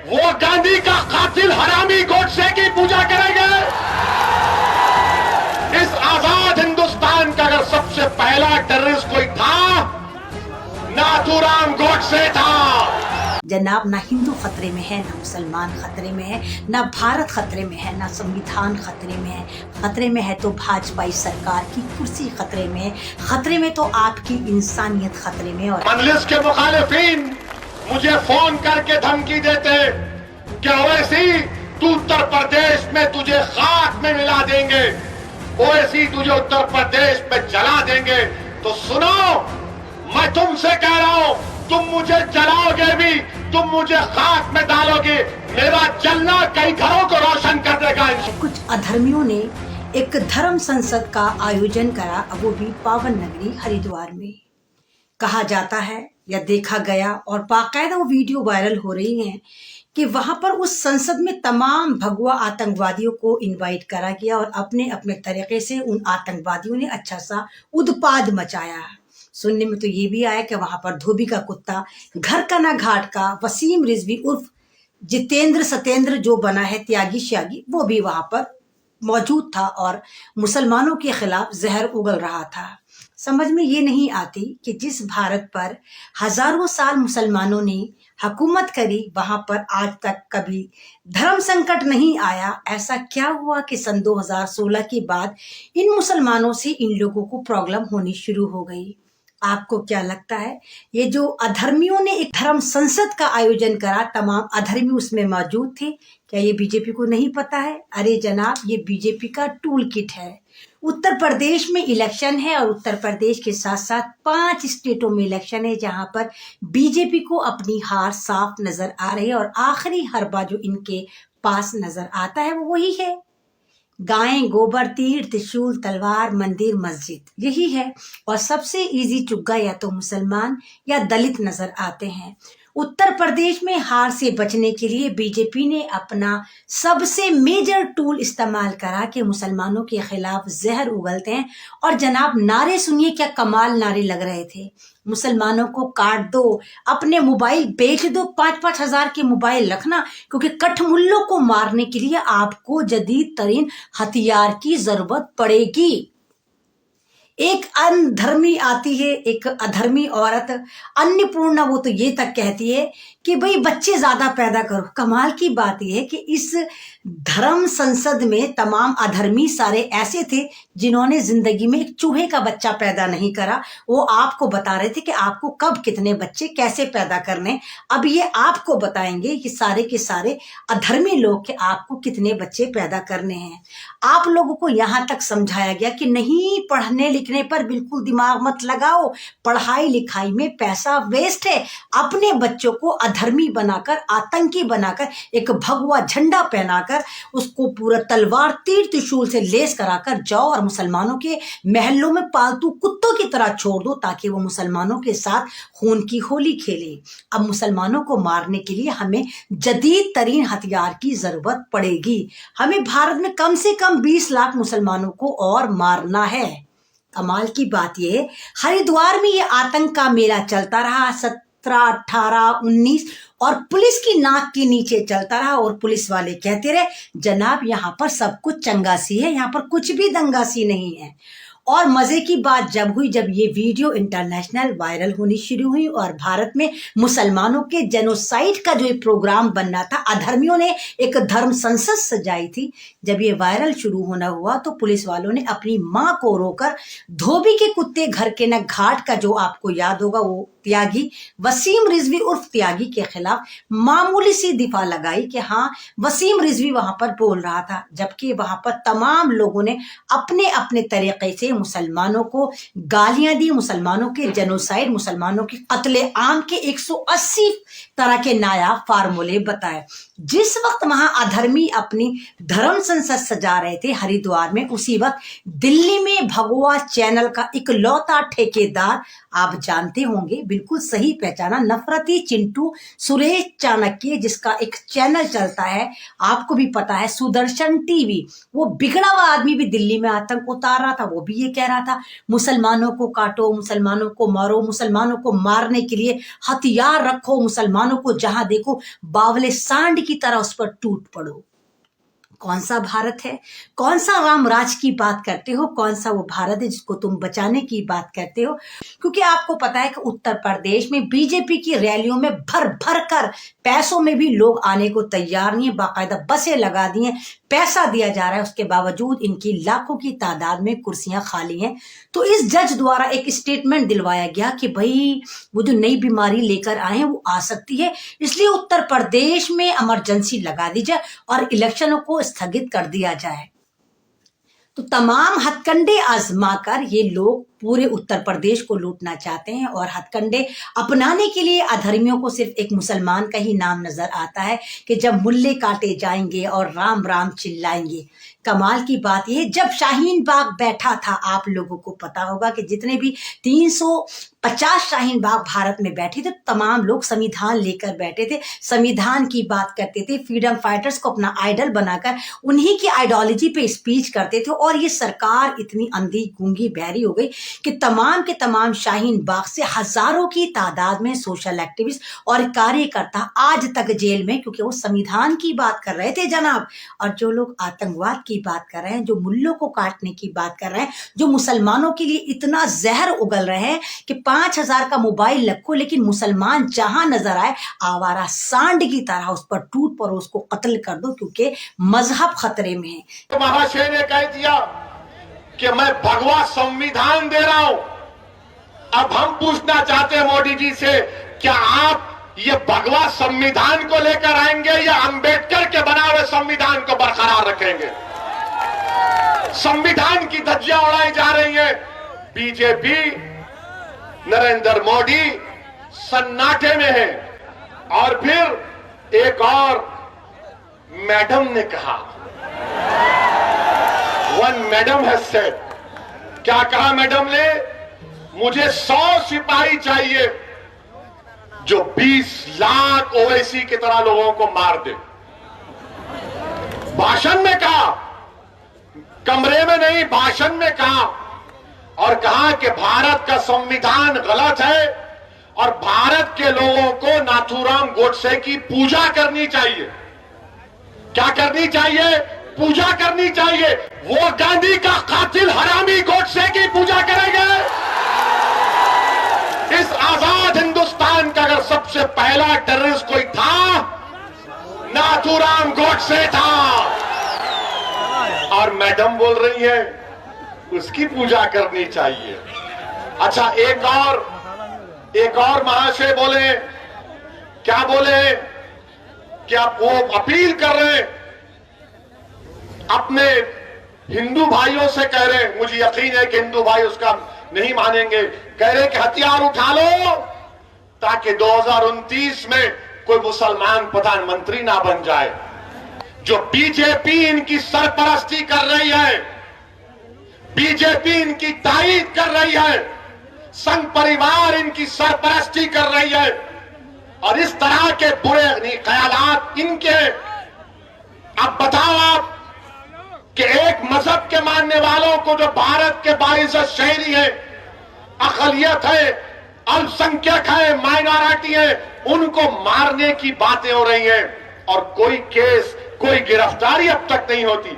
वो गांधी का कातिल हरामी गोडसे की पूजा करेंगे। इस आजाद हिंदुस्तान का अगर सबसे पहला टेररिस्ट कोई था, नाथूराम गोडसे था। जनाब, ना हिंदू खतरे में है, ना मुसलमान खतरे में है, ना भारत खतरे में है, ना संविधान खतरे में है। खतरे में है तो भाजपाई सरकार की कुर्सी खतरे में है, खतरे में तो आपकी इंसानियत खतरे में। और मजलिस के मुखालिफिन मुझे फोन करके धमकी देते कि ओवैसी तू उत्तर प्रदेश में तुझे खाक में मिला देंगे, ओवैसी तुझे उत्तर प्रदेश में जला देंगे। तो सुनो, मैं तुमसे कह रहा हूं, तुम मुझे जलाओगे भी, तुम मुझे खाक में डालोगे, मेरा जलना कई घरों को रोशन कर देगा। कुछ अधर्मियों ने एक धर्म संसद का आयोजन करा, वो भी पावन नगरी हरिद्वार में। कहा जाता है या देखा गया और बाकायदा वो वीडियो वायरल हो रही है कि वहां पर उस संसद में तमाम भगवा आतंकवादियों को इनवाइट करा गया और अपने अपने तरीके से उन आतंकवादियों ने अच्छा सा उत्पाद मचाया। सुनने में तो ये भी आया कि वहां पर धोबी का कुत्ता, घर का ना घाट का वसीम रिजवी उर्फ जितेंद्र सतेंद्र जो बना है त्यागी श्यागी, वो भी वहां पर मौजूद था और मुसलमानों के खिलाफ जहर उगल रहा था। समझ में ये नहीं आती कि जिस भारत पर हजारों साल मुसलमानों ने हुकूमत करी, वहां पर आज तक कभी धर्म संकट नहीं आया। ऐसा क्या हुआ कि सन 2016 के बाद इन मुसलमानों से इन लोगों को प्रॉब्लम होनी शुरू हो गई? आपको क्या लगता है? ये जो अधर्मियों ने एक धर्म संसद का आयोजन करा, तमाम अधर्मी उसमें मौजूद थे, क्या ये बीजेपी को नहीं पता है? अरे जनाब, ये बीजेपी का टूल किट है। उत्तर प्रदेश में इलेक्शन है और उत्तर प्रदेश के साथ साथ 5 स्टेटों में इलेक्शन है जहां पर बीजेपी को अपनी हार साफ नजर आ रही है और आखिरी हरबा जो इनके पास नजर आता है वो वही है, गायें, गोबर, तीर, त्रिशूल, तलवार, मंदिर, मस्जिद, यही है। और सबसे इजी चुग्गा या तो मुसलमान या दलित नजर आते हैं। उत्तर प्रदेश में हार से बचने के लिए बीजेपी ने अपना सबसे मेजर टूल इस्तेमाल करा कि मुसलमानों के खिलाफ जहर उगलते हैं। और जनाब, नारे सुनिए, क्या कमाल नारे लग रहे थे। मुसलमानों को काट दो, अपने मोबाइल बेच दो, 5-5 हजार के मोबाइल रखना, क्योंकि कठमुल्लों को मारने के लिए आपको जदीद तरीन हथियार की जरूरत पड़ेगी। एक अनधर्मी आती है, एक अधर्मी औरत अन्नपूर्णा, वो तो ये तक कहती है कि भाई बच्चे ज्यादा पैदा करो। कमाल की बात यह है कि इस धर्म संसद में तमाम अधर्मी सारे ऐसे थे जिन्होंने जिंदगी में एक चूहे का बच्चा पैदा नहीं करा। वो आपको बता रहे थे कि आपको कब कितने बच्चे कैसे पैदा करने। अब ये आपको बताएंगे कि सारे के सारे अधर्मी लोग कि आपको कितने बच्चे पैदा करने हैं। आप लोगों को यहाँ तक समझाया गया कि नहीं, पढ़ने लिखने पर बिल्कुल दिमाग मत लगाओ, पढ़ाई लिखाई में पैसा वेस्ट है। अपने बच्चों को अधर्मी बनाकर, आतंकी बनाकर, एक भगवा झंडा पहनाकर, उसको पूरा तलवार, तीर, त्रिशूल से लेस कराकर जाओ और मुसलमानों के महलों में पालतू कुत्तों की तरह छोड़ दो ताकि वो मुसलमानों के साथ खून की होली खेले। अब मुसलमानों को मारने के लिए हमें जदीद तरीन हथियार की जरूरत पड़ेगी। हमें भारत में कम से कम 20 लाख मुसलमानों को और मारना है। कमाल की बात यह, हरिद्वार में ये आतंक का मेला चलता रहा 17, 18, 19 और पुलिस की नाक के नीचे चलता रहा। और पुलिस वाले कहते रहे, जनाब यहाँ पर सब कुछ चंगासी है, यहाँ पर कुछ भी दंगासी नहीं है। और मजे की बात जब हुई, जब ये वीडियो इंटरनेशनल वायरल होनी शुरू हुई और भारत में मुसलमानों के जेनोसाइड का जो ये प्रोग्राम बनना था, अधर्मियों ने एक धर्म संसद सजाई थी। जब ये वायरल शुरू होना हुआ तो पुलिस वालों ने अपनी मां को रोकर धोबी के कुत्ते घर के न घाट का, जो आपको याद होगा, वो त्यागी वसीम रिजवी उर्फ त्यागी के खिलाफ मामूली सी दिफा लगाई कि हाँ, वसीम रिजवी वहां पर बोल रहा था, जबकि वहां पर तमाम लोगों ने अपने अपने तरीके से मुसलमानों को गालियां दी, मुसलमानों के जेनोसाइड, मुसलमानों के कत्ले आम के 180 तरह के नायाब फार्मूले बताए। जिस वक्त वहां अधर्मी अपनी धर्म संसद सजा रहे थे हरिद्वार में, उसी वक्त दिल्ली में भगवा चैनल का इकलौता ठेकेदार, आप जानते होंगे, बिल्कुल सही पहचाना, नफरती चिंटू सुरेश चाणक्य, जिसका एक चैनल चलता है, आपको भी पता है, सुदर्शन टीवी, वो बिगड़ा हुआ आदमी भी दिल्ली में आतंक उतार रहा था। वो भी ये कह रहा था, मुसलमानों को काटो, मुसलमानों को मारो, मुसलमानों को मारने के लिए हथियार रखो, मुसलमानों मुसलमानों को जहां देखो बावले सांड की तरह उस पर टूट पड़ो। कौन सा भारत है? कौन सा राम राज की बात करते हो? कौन सा वो भारत है जिसको तुम बचाने की बात करते हो? क्योंकि आपको पता है कि उत्तर प्रदेश में बीजेपी की रैलियों में भर भर कर पैसों में भी लोग आने को तैयार नहीं है, बाकायदा बसें लगा दी हैं, पैसा दिया जा रहा है, उसके बावजूद इनकी लाखों की तादाद में कुर्सियां खाली हैं। तो इस जज द्वारा एक स्टेटमेंट दिलवाया गया कि भाई वो जो नई बीमारी लेकर आए हैं वो आ सकती है, इसलिए उत्तर प्रदेश में इमरजेंसी लगा दी जाए और इलेक्शनों को स्थगित कर दिया जाए। तो तमाम हथकंडे आजमाकर ये लोग पूरे उत्तर प्रदेश को लूटना चाहते हैं और हथकंडे अपनाने के लिए अधर्मियों को सिर्फ एक मुसलमान का ही नाम नजर आता है कि जब मुल्ले काटे जाएंगे और राम राम चिल्लाएंगे। कमाल की बात यह, जब शाहीन बाग बैठा था, आप लोगों को पता होगा कि जितने भी 350 शाहीन बाग भारत में बैठे थे, तमाम लोग संविधान लेकर बैठे थे, संविधान की बात करते थे, फ्रीडम फाइटर्स को अपना आइडल बनाकर उन्हीं की आइडियोलॉजी पे स्पीच करते थे। और ये सरकार इतनी अंधी गूंगी बहरी हो गई कि तमाम के तमाम शाहीन बाग से हजारों की तादाद में सोशल एक्टिविस्ट और कार्यकर्ता आज तक जेल में, क्योंकि वो संविधान की बात कर रहे थे जनाब। और जो लोग आतंकवाद की बात कर रहे हैं, जो मुल्लों को काटने की बात कर रहे हैं, जो मुसलमानों के लिए इतना जहर उगल रहे हैं कि 5000 का मोबाइल रखो लेकिन मुसलमान जहां नजर आए आवारा सांड की तरह उस पर टूट पड़ो, उसको कत्ल कर दो, क्योंकि मजहब खतरे में है। तो महाशय ने कह दिया कि मैं भगवा संविधान दे रहा हूं। अब हम पूछना चाहते हैं मोदी जी से, क्या आप ये भगवा संविधान को लेकर आएंगे या अंबेडकर के बनाए हुए संविधान को बरकरार रखेंगे? संविधान की धज्जियां उड़ाई जा रही हैं। बीजेपी, नरेंद्र मोदी सन्नाटे में है। और फिर एक और मैडम ने कहा, वन मैडम हैज सेड, क्या कहा मैडम ने? मुझे 100 सिपाही चाहिए जो 20 लाख ओवैसी की तरह लोगों को मार दे। भाषण में कहा, कमरे में नहीं, भाषण में कहा। और कहा कि भारत का संविधान गलत है और भारत के लोगों को नाथूराम गोडसे की पूजा करनी चाहिए। क्या करनी चाहिए? पूजा करनी चाहिए। वो गांधी का कातिल हरामी गोडसे की पूजा करेंगे। इस आजाद हिंदुस्तान का अगर सबसे पहला टेररिस्ट कोई था, नाथूराम गोडसे था। और मैडम बोल रही है उसकी पूजा करनी चाहिए। अच्छा, एक और महाशय बोले, क्या बोले कि आप वो अपील कर रहे हैं, अपने हिंदू भाइयों से कह रहे हैं, मुझे यकीन है कि हिंदू भाई उसका नहीं मानेंगे, कह रहे कि हथियार उठा लो ताकि 2029 में कोई मुसलमान प्रधानमंत्री ना बन जाए। जो बीजेपी इनकी सरपरस्ती कर रही है, बीजेपी इनकी तायीद कर रही है, संघ परिवार इनकी सरपरस्ती कर रही है और इस तरह के बुरे ख्यालात इनके। अब बताओ आप कि एक मजहब के मानने वालों को, जो भारत के बाइज़्ज़त शहरी है, अक़लियत है, अल्पसंख्यक है, माइनॉरिटी है, उनको मारने की बातें हो रही हैं और कोई केस, कोई गिरफ्तारी अब तक नहीं होती।